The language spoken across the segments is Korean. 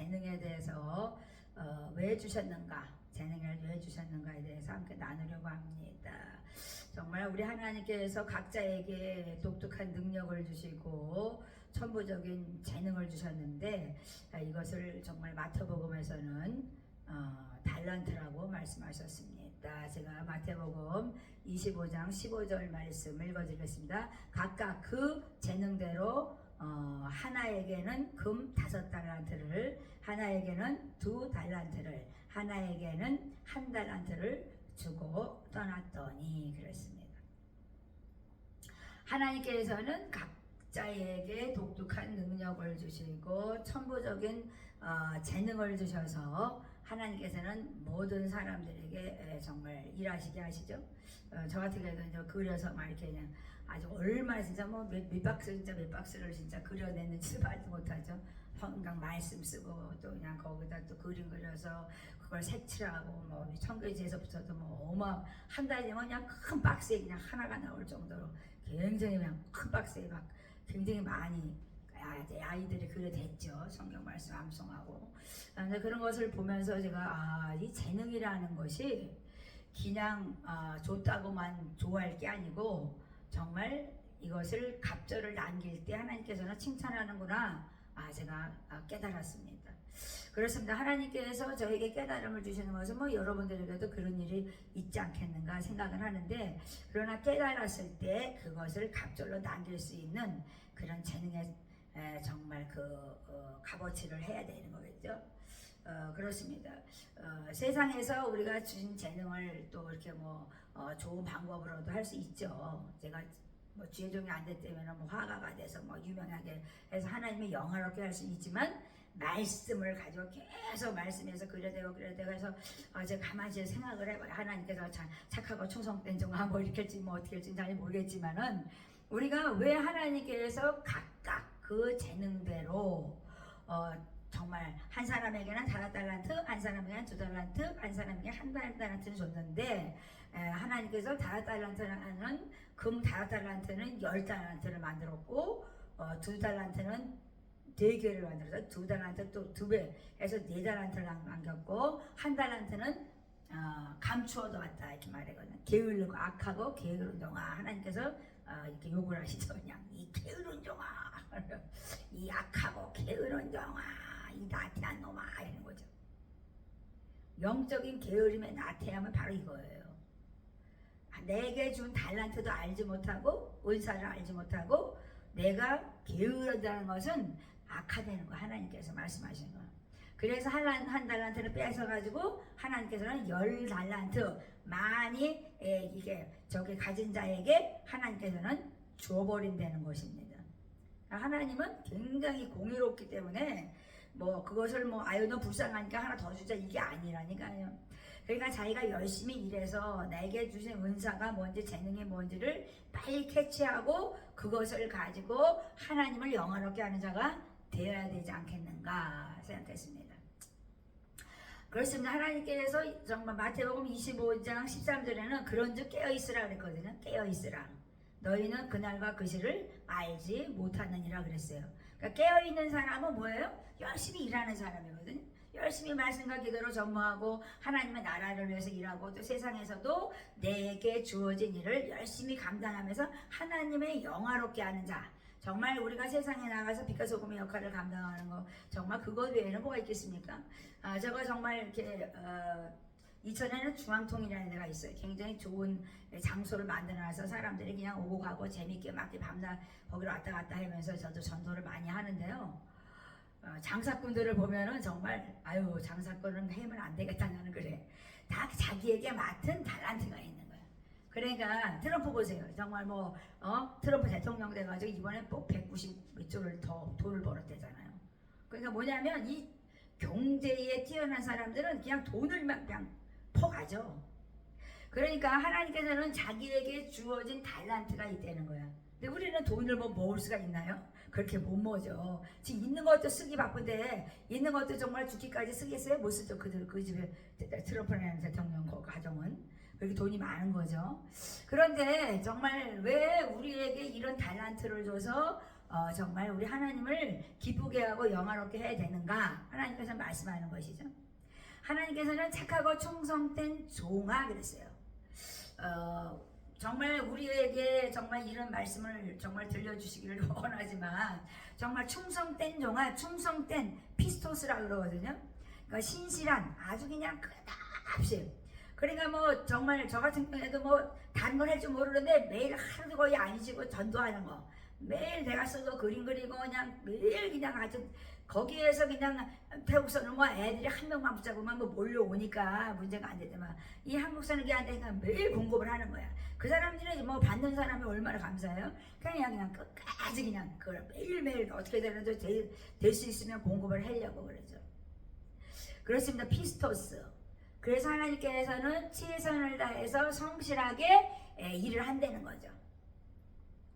재능에 대해서 왜 주셨는가, 재능을 왜 주셨는가에 대해서 함께 나누려고 합니다. 정말 우리 하나님께서 각자에게 독특한 능력을 주시고 천부적인 재능을 주셨는데 이것을 정말 마태복음에서는 달란트라고 말씀하셨습니다. 제가 마태복음 25장 15절 말씀 읽어드리겠습니다. 각각 그 재능대로 하나에게는 금 5달란트를, 하나에게는 2달란트를, 하나에게는 1달란트를 주고 떠났더니 그랬습니다. 하나님께서는 각자에게 독특한 능력을 주시고 천부적인 재능을 주셔서 하나님께서는 모든 사람들에게 정말 일하시게 하시죠. 저 같은 경우는 그려서 막 이렇게 그냥 아주 얼마나 진짜 뭐 몇 박스를 진짜 그려냈는지 말도 못하죠. 평강 말씀 쓰고 또 그냥 거기다 또 그림 그려서 그걸 색칠하고 뭐 청계지에서부터도 뭐 한 달 되면 그냥 큰 박스에 그냥 하나가 나올 정도로 굉장히 그냥 큰 박스에 막 굉장히 많이 아이들이 그려댔죠. 성경 말씀 암송하고. 그런 것을 보면서 제가 이 재능이라는 것이 그냥 줬다고만 좋아할 게 아니고 정말 이것을 갑절을 남길 때 하나님께서는 칭찬하는구나. 제가 깨달았습니다. 그렇습니다. 하나님께서 저에게 깨달음을 주시는 것은 뭐 여러분들에게도 그런 일이 있지 않겠는가 생각을 하는데, 그러나 깨달았을 때 그것을 갑절로 남길 수 있는 그런 재능의 정말 값어치를 해야 되는 거겠죠. 그렇습니다. 세상에서 우리가 주신 재능을 또 이렇게 좋은 방법으로도 할 수 있죠. 제가 주의종이 안 됐다면 화가가 돼서 유명하게 해서 하나님의 영화롭게 할 수 있지만, 말씀을 가지고 계속 말씀에서 그려대고 해서 제가 가만히 생각을 해봐요. 하나님께서 착하고 충성된 종아 이렇게 할지 어떻게 할지 잘 모르겠지만은, 우리가 왜 하나님께서 각각 그 재능대로 정말 한 사람에게는 5달란트, 한 사람에게는 2달란트, 한 사람에게 1달란트를 줬는데, 하나님께서 5달란트는 금 5달란트는 10달란트를 만들었고, 2달란트는 4개를 만들어서 2달란트 또 2배 해서 4달란트를 남겼고, 1달란트는 감추어도 왔다 이렇게 말하거든요. 게으르고 악하고 게으른 종아, 하나님께서 이렇게 욕을 하시죠. 그냥 이 게으른 종아, 이 악하고 게으른 종아, 이 나태한 놈아 이러는 거죠. 영적인 게으름의 나태함은 바로 이거예요. 내게 준 달란트도 알지 못하고 은사를 알지 못하고 내가 게으르다는 것은 악하다는 거 하나님께서 말씀하시는 거예요. 그래서 한 달란트를 뺏어가지고 하나님께서는 10달란트 많이 이게 저기 가진 자에게 하나님께서는 줘버린다는 것입니다. 하나님은 굉장히 공의롭기 때문에 그것을 아유 너 불쌍하니까 하나 더 주자 이게 아니라니까요. 그러니까 자기가 열심히 일해서 내게 주신 은사가 뭔지 재능이 뭔지를 빨리 캐치하고 그것을 가지고 하나님을 영화롭게 하는 자가 되어야 되지 않겠는가 생각했습니다. 그렇습니다. 하나님께서 정말 마태복음 25장 13절에는 그런즉 깨어있으라 그랬거든요. 깨어있으라. 너희는 그날과 그 시를 알지 못하느니라 그랬어요. 그러니까 깨어있는 사람은 뭐예요? 열심히 일하는 사람이거든요. 열심히 말씀과 기도로 전무하고 하나님의 나라를 위해서 일하고 또 세상에서도 내게 주어진 일을 열심히 감당하면서 하나님의 영화롭게 하는 자. 정말 우리가 세상에 나가서 빛과 소금의 역할을 감당하는 거 정말 그것 외에는 뭐가 있겠습니까? 제가 정말 이렇게 이천에는 중앙통이라는 데가 있어요. 굉장히 좋은 장소를 만들어놔서 사람들이 그냥 오고 가고 재밌게 막 밤낮 거기로 왔다 갔다 하면서 저도 전도를 많이 하는데요. 장사꾼들을 보면은 정말 아유 장사꾼은 해면 안 되겠다 나는 그래. 다 자기에게 맡은 달란트가 있는 거야. 그러니까 트럼프 보세요. 정말 트럼프 대통령 돼가지고 이번에 꼭 190 몇 조를 더 돈을 벌었대잖아요. 그러니까 뭐냐면 이 경제에 뛰어난 사람들은 그냥 돈을 그냥 퍼가죠. 그러니까 하나님께서는 자기에게 주어진 달란트가 있다는 거야. 근데 우리는 돈을 모을 수가 있나요? 그렇게 못 모죠. 지금 있는 것도 쓰기 바쁜데 있는 것도 정말 죽기까지 쓰겠어요? 못 쓰죠. 그 집에 트럼프라는 대통령 가정은 그렇게 돈이 많은 거죠. 그런데 정말 왜 우리에게 이런 달란트를 줘서 정말 우리 하나님을 기쁘게 하고 영화롭게 해야 되는가? 하나님께서 말씀하는 것이죠. 하나님께서는 착하고 충성된 종아 그랬어요. 정말 우리에게 정말 이런 말씀을 정말 들려주시기를 원하지만 정말 충성된 종아, 충성된 피스토스라고 그러거든요. 그러니까 신실한 아주 그냥 끝없이. 그러니까 뭐 정말 저 같은 경우에도 뭐 다른 걸 할 줄 모르는데 매일 하루도 거의 안 쉬고 전도하는 거. 매일 내가 써도 그림 그리고 그냥 매일 그냥 아주 거기에서 그냥 태국서는 뭐 애들이 한 명만 붙잡으면 뭐 몰려오니까 문제가 안 되지만 이 한국서는 그게 안 되니까 매일 공급을 하는 거야. 그 사람들이 뭐 받는 사람이 얼마나 감사해요. 그냥 끝까지 그냥 그걸 매일매일 어떻게 되는지 될 수 있으면 공급을 하려고 그러죠. 그렇습니다. 피스토스. 그래서 하나님께서는 최선을 다해서 성실하게 일을 한다는 거죠.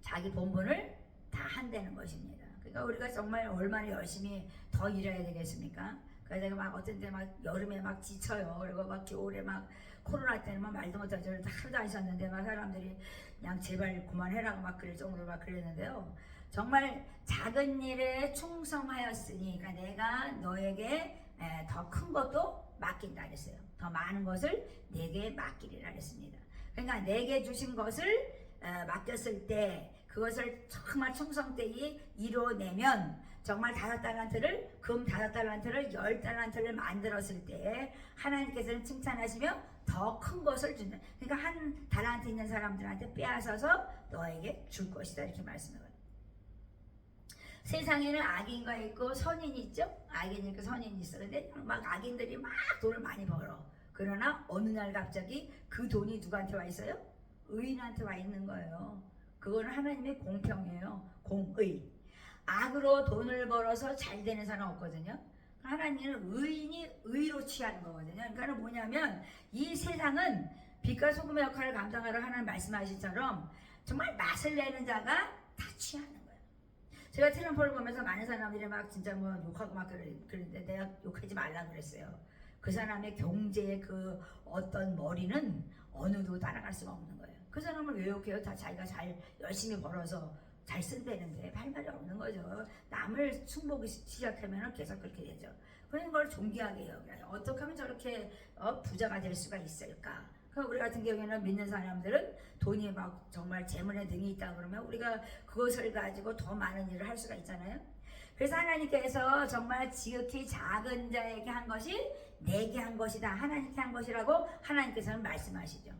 자기 본분을 다 한다는 것입니다. 그러니까 우리가 정말 얼마나 열심히 더 일해야 되겠습니까? 그래서 제가 막 어떤 때 막 여름에 막 지쳐요. 그리고 막 겨울에 막 코로나 때는 막 말도 못하죠. 하루도 안 쉬었는데 막 사람들이 그냥 제발 그만해라고 막 그럴 정도로 막 그랬는데요. 정말 작은 일에 충성하였으니, 그러니까 내가 너에게 더 큰 것도 맡긴다 그랬어요. 더 많은 것을 내게 맡기리라 그랬습니다. 그러니까 내게 주신 것을 맡겼을 때 그것을 정말 충성되이 이뤄내면 정말 5달란트를 금 5달란트를 10달란트를 만들었을 때 하나님께서는 칭찬하시며 더 큰 것을 준다. 그러니까 한 달란트 있는 사람들한테 빼앗아서 너에게 줄 것이다 이렇게 말씀해요. 세상에는 악인과 있고 선인이 있죠. 악인이 있고 선인이 있어. 근데 막 악인들이 막 돈을 많이 벌어. 그러나 어느 날 갑자기 그 돈이 누구한테 와 있어요? 의인한테 와 있는 거예요. 그거는 하나님의 공평이에요. 공의. 악으로 돈을 벌어서 잘 되는 사람 없거든요. 하나님은 의인이 의로 취하는 거거든요. 그러니까 뭐냐면 이 세상은 빛과 소금의 역할을 감당하러 하나님 말씀하신처럼 정말 맛을 내는 자가 다 취하는 거예요. 제가 트럼프를 보면서 많은 사람들이 막 진짜 뭐 욕하고 막 그랬는데 내가 욕하지 말라 그랬어요. 그 사람의 경제의 그 어떤 머리는 어느도 따라갈 수가 없는 거예요. 그 사람을 왜 욕해요? 다 자기가 잘 열심히 벌어서 잘 쓴다는데 할 말이 없는 거죠. 남을 충복이 시작하면 계속 그렇게 되죠. 그런 걸 존귀하게 여겨요. 어떻게 하면 저렇게 부자가 될 수가 있을까? 우리 같은 경우에는 믿는 사람들은 돈이 막 정말 재물에 능이 있다 그러면 우리가 그것을 가지고 더 많은 일을 할 수가 있잖아요. 그래서 하나님께서 정말 지극히 작은 자에게 한 것이 내게 한 것이다. 하나님께 한 것이라고 하나님께서는 말씀하시죠.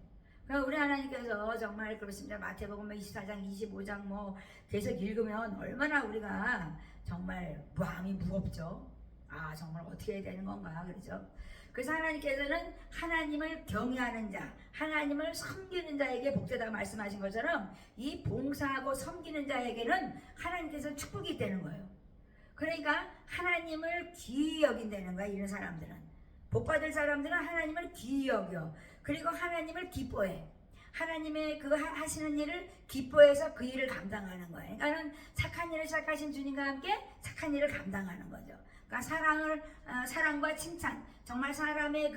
우리 하나님께서 정말 그렇습니다. 마태복음 24장 25장 뭐 계속 읽으면 얼마나 우리가 정말 마음이 무겁죠. 아 정말 어떻게 해야 되는 건가 그러죠. 그래서 하나님께서는 하나님을 경외하는 자, 하나님을 섬기는 자에게 복되다 말씀하신 것처럼 이 봉사하고 섬기는 자에게는 하나님께서 축복이 되는 거예요. 그러니까 하나님을 귀히 여긴다는 거야. 이런 사람들은 복받을 사람들은 하나님을 귀히 여겨. 그리고 하나님을 기뻐해. 하나님의 그 하시는 일을 기뻐해서 그 일을 감당하는 거예요. 그러니까 착한 일을 시작하신 주님과 함께 착한 일을 감당하는 거죠. 그러니까 사랑과 칭찬, 정말 사람의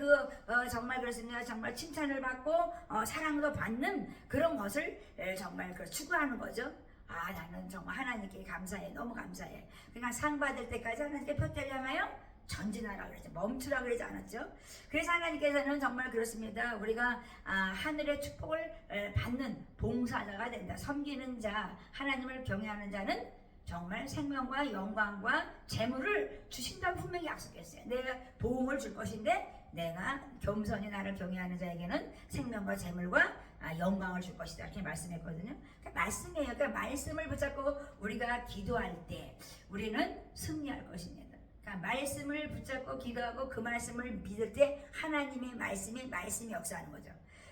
정말 그렇습니다. 정말 칭찬을 받고 사랑도 받는 그런 것을 정말 추구하는 거죠. 아 나는 정말 하나님께 감사해. 너무 감사해. 그러니까 상 받을 때까지 하나님께 표태려나요? 전진하라 그러죠. 멈추라 그러지 않았죠. 그래서 하나님께서는 정말 그렇습니다. 우리가 하늘의 축복을 받는 봉사자가 된다. 섬기는 자, 하나님을 경외하는 자는 정말 생명과 영광과 재물을 주신다고 분명히 약속했어요. 내가 보응을 줄 것인데 내가 겸손히 나를 경외하는 자에게는 생명과 재물과 영광을 줄 것이다 이렇게 말씀했거든요. 그러니까 말씀이에요. 그러니까 말씀을 붙잡고 우리가 기도할 때 우리는 승리할 것입니다. 그러니까 말씀을 붙잡고 기도하고 그 말씀을 믿을 때 하나님의 말씀이 역사하는 거죠.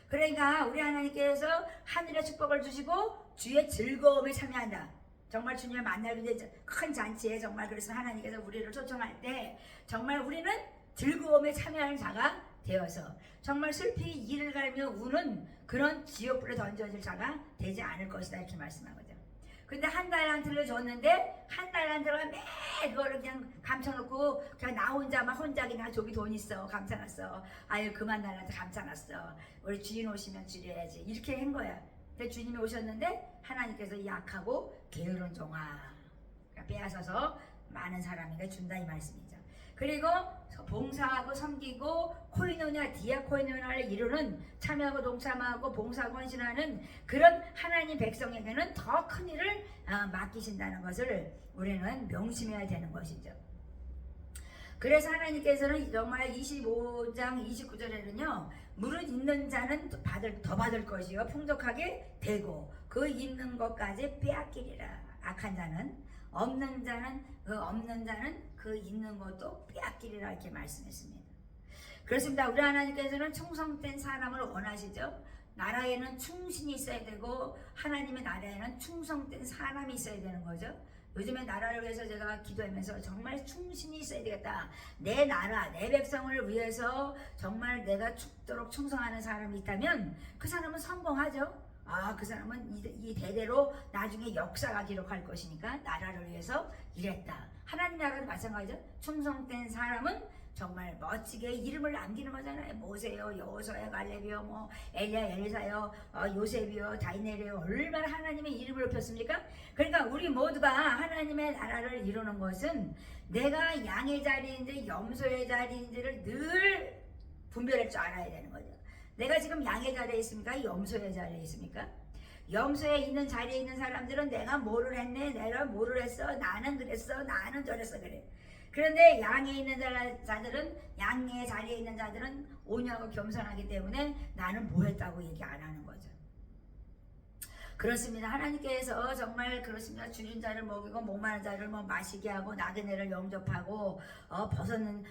그러니까 우리 하나님께서 하늘의 축복을 주시고 주의 즐거움에 참여한다. 정말 주님을 만나게 된 큰 잔치에 정말 그래서 하나님께서 우리를 초청할 때 정말 우리는 즐거움에 참여하는 자가 되어서 정말 슬피 이를 갈며 우는 그런 지옥불에 던져질 자가 되지 않을 것이다 이렇게 말씀한 거죠. 근데 한 달란트를 줬는데 한 달란트가 매일 그거를 그냥 감춰놓고 그냥 나 혼자 그냥 저기 돈 있어 감춰놨어. 아유 그만 달란트 감춰놨어. 우리 주인 오시면 드려야지 이렇게 한 거야. 근데 주님이 오셨는데 하나님께서 약하고 게으른 종아 빼앗아서 많은 사람에게 준다 이 말씀이죠. 그리고 봉사하고 섬기고 코이노냐 디아코이노냐를 이루는 참여하고 동참하고 봉사하고 헌신하는 그런 하나님 백성에게는 더 큰 일을 맡기신다는 것을 우리는 명심해야 되는 것이죠. 그래서 하나님께서는 정말 25장 29절에는요 무릇 있는 자는 더 받을 것이요 풍족하게 되고 그 있는 것까지 빼앗기리라. 악한 자는 없는 자는 그 있는 것도 빼앗기리라 이렇게 말씀했습니다. 그렇습니다. 우리 하나님께서는 충성된 사람을 원하시죠. 나라에는 충신이 있어야 되고 하나님의 나라에는 충성된 사람이 있어야 되는 거죠. 요즘에 나라를 위해서 제가 기도하면서 정말 충신이 있어야 되겠다. 내 나라, 내 백성을 위해서 정말 내가 죽도록 충성하는 사람이 있다면 그 사람은 성공하죠. 그 사람은 이 대대로 나중에 역사가 기록할 것이니까 나라를 위해서 일했다. 하나님 나라도 마찬가지죠. 충성된 사람은 정말 멋지게 이름을 남기는 거잖아요. 모세요, 여호수아요, 갈렙이요, 뭐 엘리야, 엘리사요, 요셉이요, 다니엘이요. 얼마나 하나님의 이름을 높였습니까? 그러니까 우리 모두가 하나님의 나라를 이루는 것은 내가 양의 자리인지 염소의 자리인지를 늘 분별할 줄 알아야 되는 거죠. 내가 지금 양의 자리에 있습니까? 염소의 자리에 있습니까? 염소에 있는 자리에 있는 사람들은 내가 뭐를 했네, 내가 뭐를 했어, 나는 그랬어, 나는 저랬어 그래. 그런데 양에 있는 자들은 양의 자리에 있는 자들은 온유하고 겸손하기 때문에 나는 뭐 했다고 얘기 안 하는 거죠. 그렇습니다. 하나님께서 정말 그렇습니다. 줄인 자를 먹이고 목마른 자를 마시게 하고 나그네를 영접하고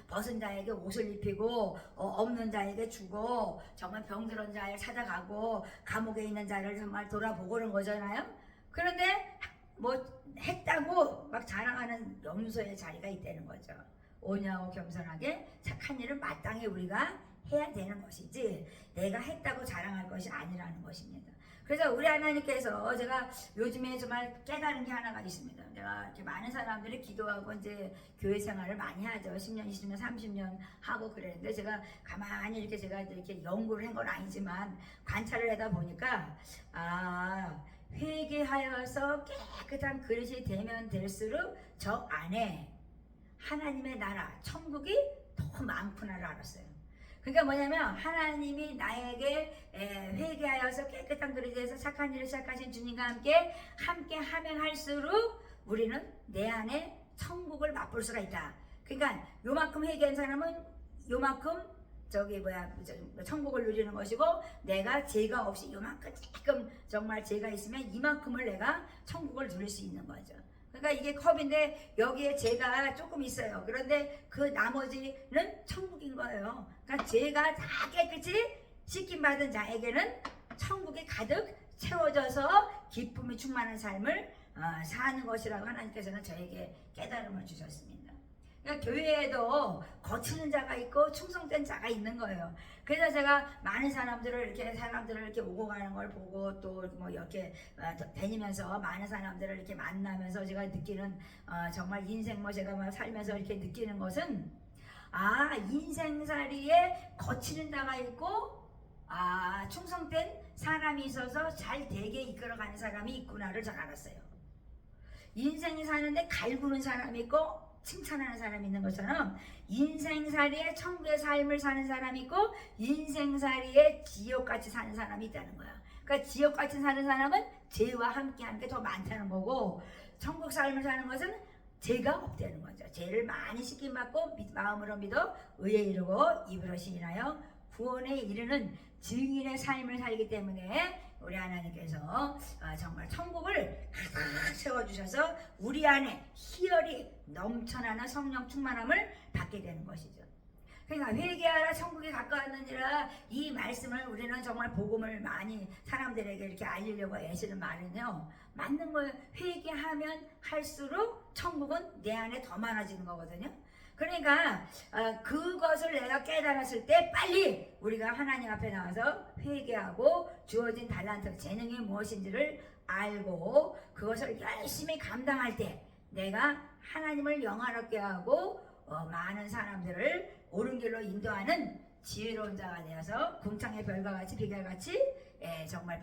벗은 자에게 옷을 입히고 없는 자에게 주고 정말 병들은 자를 찾아가고 감옥에 있는 자를 정말 돌아보고 그런 거잖아요. 그런데 했다고 막 자랑하는 염소의 자리가 있다는 거죠. 온유하고 겸손하게 착한 일을 마땅히 우리가 해야 되는 것이지 내가 했다고 자랑할 것이 아니라는 것입니다. 그래서 우리 하나님께서 제가 요즘에 정말 깨달은 게 하나가 있습니다. 제가 이렇게 많은 사람들이 기도하고 이제 교회 생활을 많이 하죠. 10년, 20년, 30년 하고 그랬는데 제가 가만히 이렇게 제가 이렇게 연구를 한 건 아니지만 관찰을 하다 보니까 회개하여서 깨끗한 그릇이 되면 될수록 저 안에 하나님의 나라, 천국이 더 많구나를 알았어요. 그러니까 뭐냐면 하나님이 나에게 회개하여서 깨끗한 그릇에서 착한 일을 시작하신 주님과 함께 하면 할수록 우리는 내 안에 천국을 맛볼 수가 있다. 그러니까 요만큼 회개한 사람은 요만큼 천국을 누리는 것이고 내가 죄가 없이 요만큼 조금 정말 죄가 있으면 이만큼을 내가 천국을 누릴 수 있는 거죠. 그러니까 이게 컵인데 여기에 죄가 조금 있어요. 그런데 그 나머지는 천국인 거예요. 그러니까 죄가 다 깨끗이 씻김 받은 자에게는 천국이 가득 채워져서 기쁨이 충만한 삶을 사는 것이라고 하나님께서는 저에게 깨달음을 주셨습니다. 그러니까 교회에도 거치는 자가 있고 충성된 자가 있는 거예요. 그래서 제가 많은 사람들을 이렇게 오고 가는 걸 보고 또 이렇게 다니면서 많은 사람들을 이렇게 만나면서 제가 느끼는 정말 인생 제가 살면서 이렇게 느끼는 것은 인생살이에 거치는 자가 있고 충성된 사람이 있어서 잘 되게 이끌어가는 사람이 있구나를 잘 알았어요. 인생이 사는데 갈구는 사람이 있고 칭찬하는 사람이 있는 것처럼 인생살이에 천국의 삶을 사는 사람이 있고 인생살이에 지옥같이 사는 사람이 있다는 거야. 그러니까 지옥같이 사는 사람은 죄와 함께하는 게 더 많다는 거고 천국 삶을 사는 것은 죄가 없다는 거죠. 죄를 많이 씻김받고 마음으로 믿어 의에 이르고 입으로 시인하여 구원에 이르는 증인의 삶을 살기 때문에 우리 하나님께서 정말 천국을 가득 채워주셔서 우리 안에 희열이 넘쳐나는 성령 충만함을 받게 되는 것이죠. 그러니까 회개하라 천국이 가까웠느니라 이 말씀을 우리는 정말 복음을 많이 사람들에게 이렇게 알리려고 애쓰는 말은요 맞는 거예요. 회개하면 할수록 천국은 내 안에 더 많아지는 거거든요. 그러니까 그것을 내가 깨달았을 때 빨리 우리가 하나님 앞에 나와서 회개하고 주어진 달란트, 재능이 무엇인지를 알고 그것을 열심히 감당할 때 내가 하나님을 영화롭게 하고 많은 사람들을 옳은 길로 인도하는 지혜로운 자가 되어서 궁창의 별과 같이 빛과 같이 정말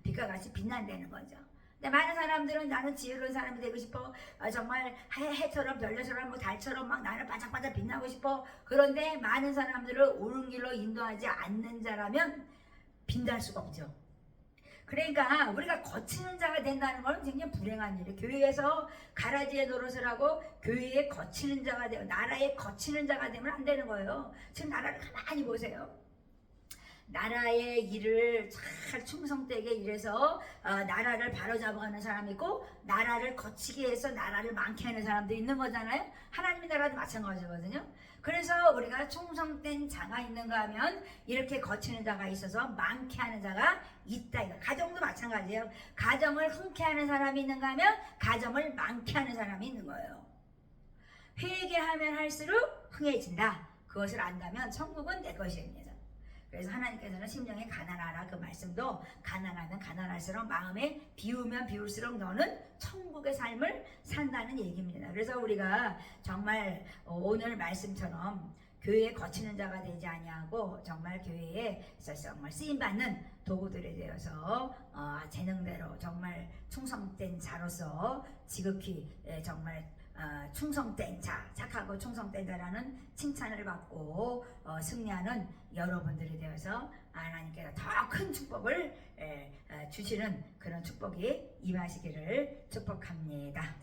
빛과 같이 빛난다는 거죠. 근데 많은 사람들은 나는 지혜로운 사람이 되고 싶어. 정말 해처럼 별처럼 뭐 달처럼 막 나는 반짝반짝 빛나고 싶어. 그런데 많은 사람들을 옳은 길로 인도하지 않는 자라면 빛날 수가 없죠. 그러니까 우리가 거치는 자가 된다는 건 굉장히 불행한 일이에요. 교회에서 가라지에 노릇을 하고 교회에 거치는 자가 되고 나라에 거치는 자가 되면 안 되는 거예요. 지금 나라를 가만히 보세요. 나라의 일을 잘 충성되게 일해서 나라를 바로잡아가는 사람이 있고 나라를 거치게 해서 나라를 많게 하는 사람도 있는 거잖아요. 하나님의 나라도 마찬가지거든요. 그래서 우리가 충성된 자가 있는가 하면 이렇게 거치는 자가 있어서 많게 하는 자가 있다. 가정도 마찬가지예요. 가정을 흔쾌 하는 사람이 있는가 하면 가정을 많게 하는 사람이 있는 거예요. 회개하면 할수록 흥해진다. 그것을 안다면 천국은 내 것입니다. 그래서 하나님께서는 심령에 가난하라 그 말씀도 가난하면 가난할수록 마음에 비우면 비울수록 너는 천국의 삶을 산다는 얘기입니다. 그래서 우리가 정말 오늘 말씀처럼 교회에 거치는 자가 되지 아니하고 정말 교회에 정말 쓰임받는 도구들이 되어서 재능대로 정말 충성된 자로서 지극히 정말 충성된 자, 착하고 충성된 자라는 칭찬을 받고 승리하는 여러분들이 되어서 하나님께서 더 큰 축복을 주시는 그런 축복이 임하시기를 축복합니다.